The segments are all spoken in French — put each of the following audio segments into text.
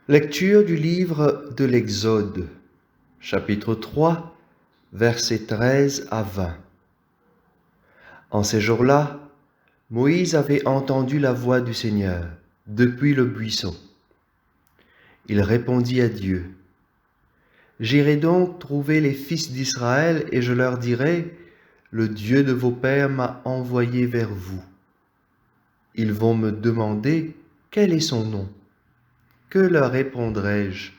Lecture du livre de l'Exode, chapitre 3, versets 13 à 20. En ces jours-là, Moïse avait entendu la voix du Seigneur depuis le buisson. Il répondit à Dieu, « J'irai donc trouver les fils d'Israël et je leur dirai, « Le Dieu de vos pères m'a envoyé vers vous. » Ils vont me demander, « Quel est son nom ?» Que leur répondrai-je?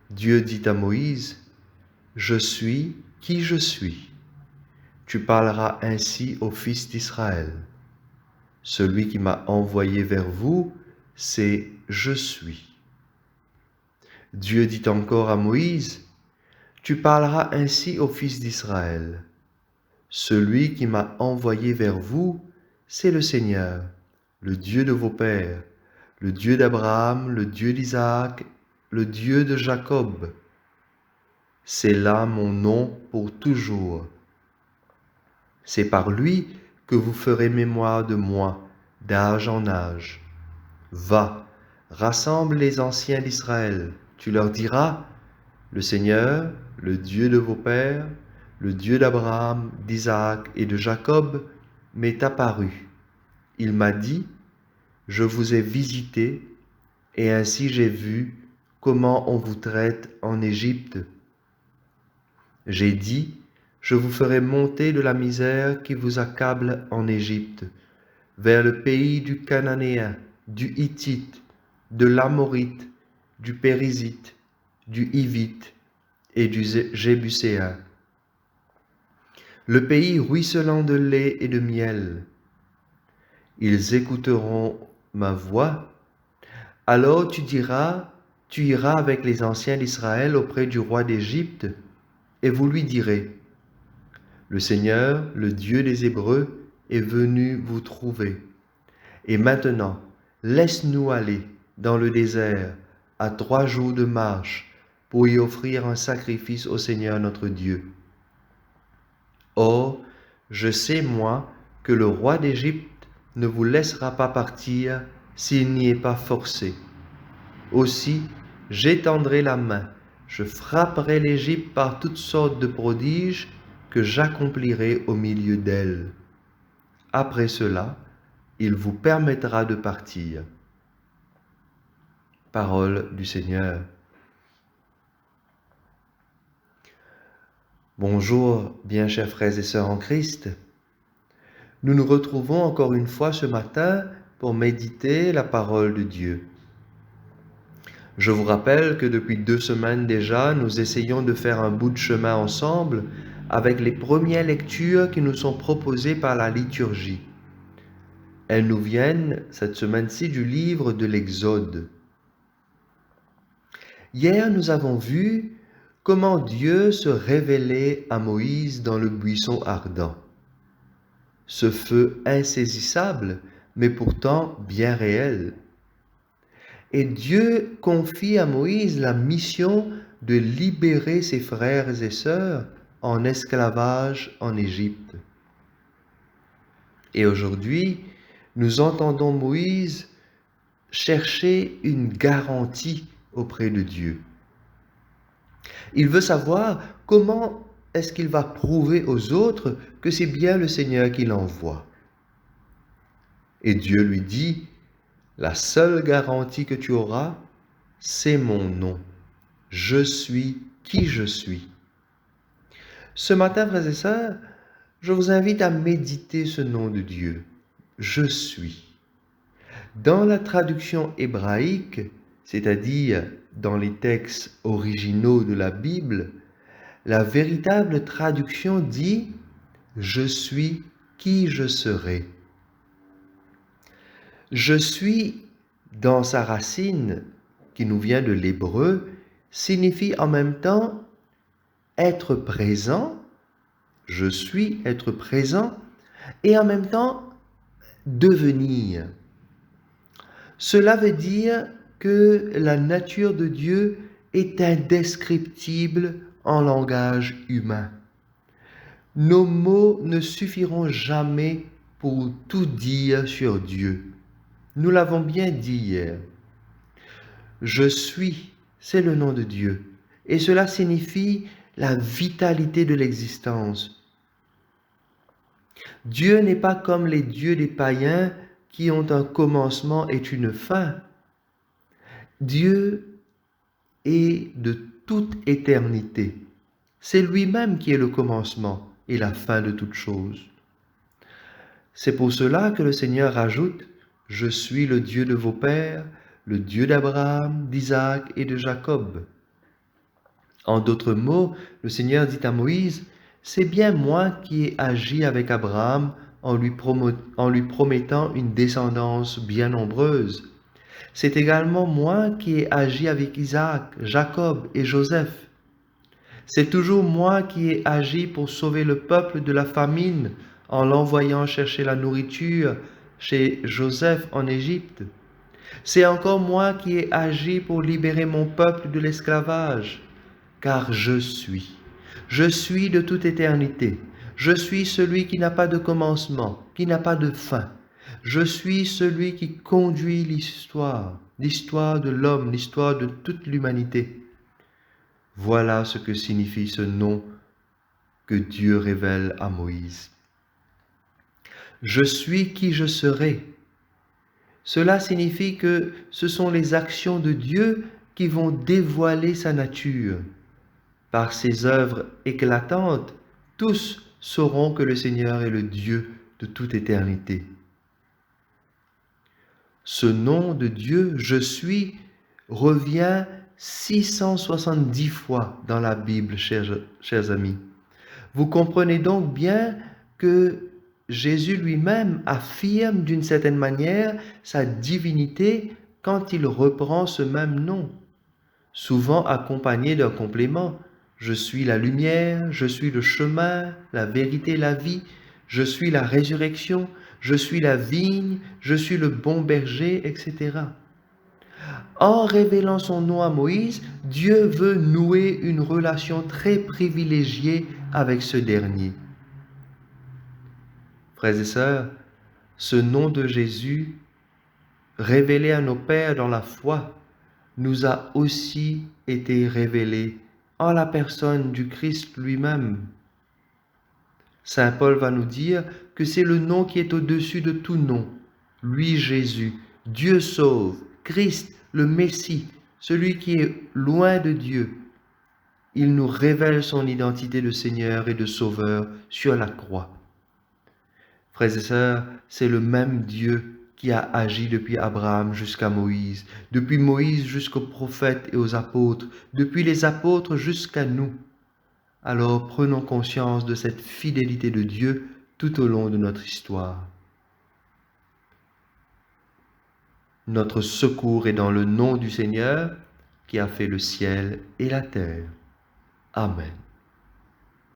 Dieu dit à Moïse, « Je suis qui je suis. » Tu parleras ainsi aux fils d'Israël. Celui qui m'a envoyé vers vous, c'est « Je suis ». Dieu dit encore à Moïse, « Tu parleras ainsi aux fils d'Israël. Celui qui m'a envoyé vers vous, c'est le Seigneur, le Dieu de vos pères, le Dieu d'Abraham, le Dieu d'Isaac, le Dieu de Jacob. C'est là mon nom pour toujours. C'est par lui que vous ferez mémoire de moi, d'âge en âge. Va, rassemble les anciens d'Israël. Tu leur diras, le Seigneur, le Dieu de vos pères, le Dieu d'Abraham, d'Isaac et de Jacob, m'est apparu. Il m'a dit, je vous ai visité, et ainsi j'ai vu comment on vous traite en Égypte. J'ai dit, je vous ferai monter de la misère qui vous accable en Égypte, vers le pays du Cananéen, du Hittite, de l'Amorite, du Périzite, du Hivite et du Jébuséen. Le pays ruisselant de lait et de miel. Ils écouteront ma voix. Alors tu iras avec les anciens d'Israël auprès du roi d'Égypte, et vous lui direz, le Seigneur, le Dieu des Hébreux, est venu vous trouver. Et maintenant, laisse-nous aller dans le désert à 3 jours de marche pour y offrir un sacrifice au Seigneur notre Dieu. Or, je sais, moi, que le roi d'Égypte ne vous laissera pas partir s'il n'y est pas forcé. Aussi, j'étendrai la main, je frapperai l'Égypte par toutes sortes de prodiges que j'accomplirai au milieu d'elle. Après cela, il vous permettra de partir. Parole du Seigneur. Bonjour, bien chers frères et sœurs en Christ. Nous nous retrouvons encore une fois ce matin pour méditer la parole de Dieu. Je vous rappelle que depuis 2 semaines déjà, nous essayons de faire un bout de chemin ensemble avec les premières lectures qui nous sont proposées par la liturgie. Elles nous viennent cette semaine-ci du livre de l'Exode. Hier, nous avons vu comment Dieu se révélait à Moïse dans le buisson ardent. Ce feu insaisissable, mais pourtant bien réel. Et Dieu confie à Moïse la mission de libérer ses frères et sœurs en esclavage en Égypte. Et aujourd'hui, nous entendons Moïse chercher une garantie auprès de Dieu. Il veut savoir comment est-ce qu'il va prouver aux autres que c'est bien le Seigneur qui l'envoie. Et Dieu lui dit, la seule garantie que tu auras, c'est mon nom. Je suis qui je suis. Ce matin, frères et sœurs, je vous invite à méditer ce nom de Dieu. Je suis. Dans la traduction hébraïque, c'est-à-dire dans les textes originaux de la Bible, la véritable traduction dit « Je suis qui je serai ». Je suis, dans sa racine, qui nous vient de l'hébreu, signifie en même temps être présent, je suis être présent, et en même temps devenir. Cela veut dire que la nature de Dieu est indescriptible en langage humain. Nos mots ne suffiront jamais pour tout dire sur Dieu. Nous l'avons bien dit hier. Je suis, c'est le nom de Dieu. Et cela signifie la vitalité de l'existence. Dieu n'est pas comme les dieux des païens qui ont un commencement et une fin. Dieu est de toute éternité. C'est lui-même qui est le commencement et la fin de toute chose. C'est pour cela que le Seigneur ajoute « Je suis le Dieu de vos pères, le Dieu d'Abraham, d'Isaac et de Jacob ». En d'autres mots, le Seigneur dit à Moïse « C'est bien moi qui ai agi avec Abraham en lui promettant une descendance bien nombreuse. C'est également moi qui ai agi avec Isaac, Jacob et Joseph. C'est toujours moi qui ai agi pour sauver le peuple de la famine en l'envoyant chercher la nourriture chez Joseph en Égypte. C'est encore moi qui ai agi pour libérer mon peuple de l'esclavage, car je suis de toute éternité. Je suis celui qui n'a pas de commencement, qui n'a pas de fin. Je suis celui qui conduit l'histoire de l'homme, l'histoire de toute l'humanité. Voilà ce que signifie ce nom que Dieu révèle à Moïse. Je suis qui je serai. Cela signifie que ce sont les actions de Dieu qui vont dévoiler sa nature. Par ses œuvres éclatantes, tous sauront que le Seigneur est le Dieu de toute éternité. Ce nom de Dieu, je suis, revient 670 fois dans la Bible, chers amis. Vous comprenez donc bien que Jésus lui-même affirme d'une certaine manière sa divinité quand il reprend ce même nom, souvent accompagné d'un complément. Je suis la lumière, je suis le chemin, la vérité, la vie, je suis la résurrection, je suis la vigne, je suis le bon berger, etc. En révélant son nom à Moïse, Dieu veut nouer une relation très privilégiée avec ce dernier. Frères et sœurs, ce nom de Jésus, révélé à nos pères dans la foi, nous a aussi été révélé en la personne du Christ lui-même. Saint Paul va nous dire que c'est le nom qui est au-dessus de tout nom, lui Jésus, Dieu sauve, Christ, le Messie, celui qui est loin de Dieu. Il nous révèle son identité de Seigneur et de Sauveur sur la croix. Frères et sœurs, c'est le même Dieu qui a agi depuis Abraham jusqu'à Moïse, depuis Moïse jusqu'aux prophètes et aux apôtres, depuis les apôtres jusqu'à nous. Alors prenons conscience de cette fidélité de Dieu tout au long de notre histoire. Notre secours est dans le nom du Seigneur qui a fait le ciel et la terre. Amen.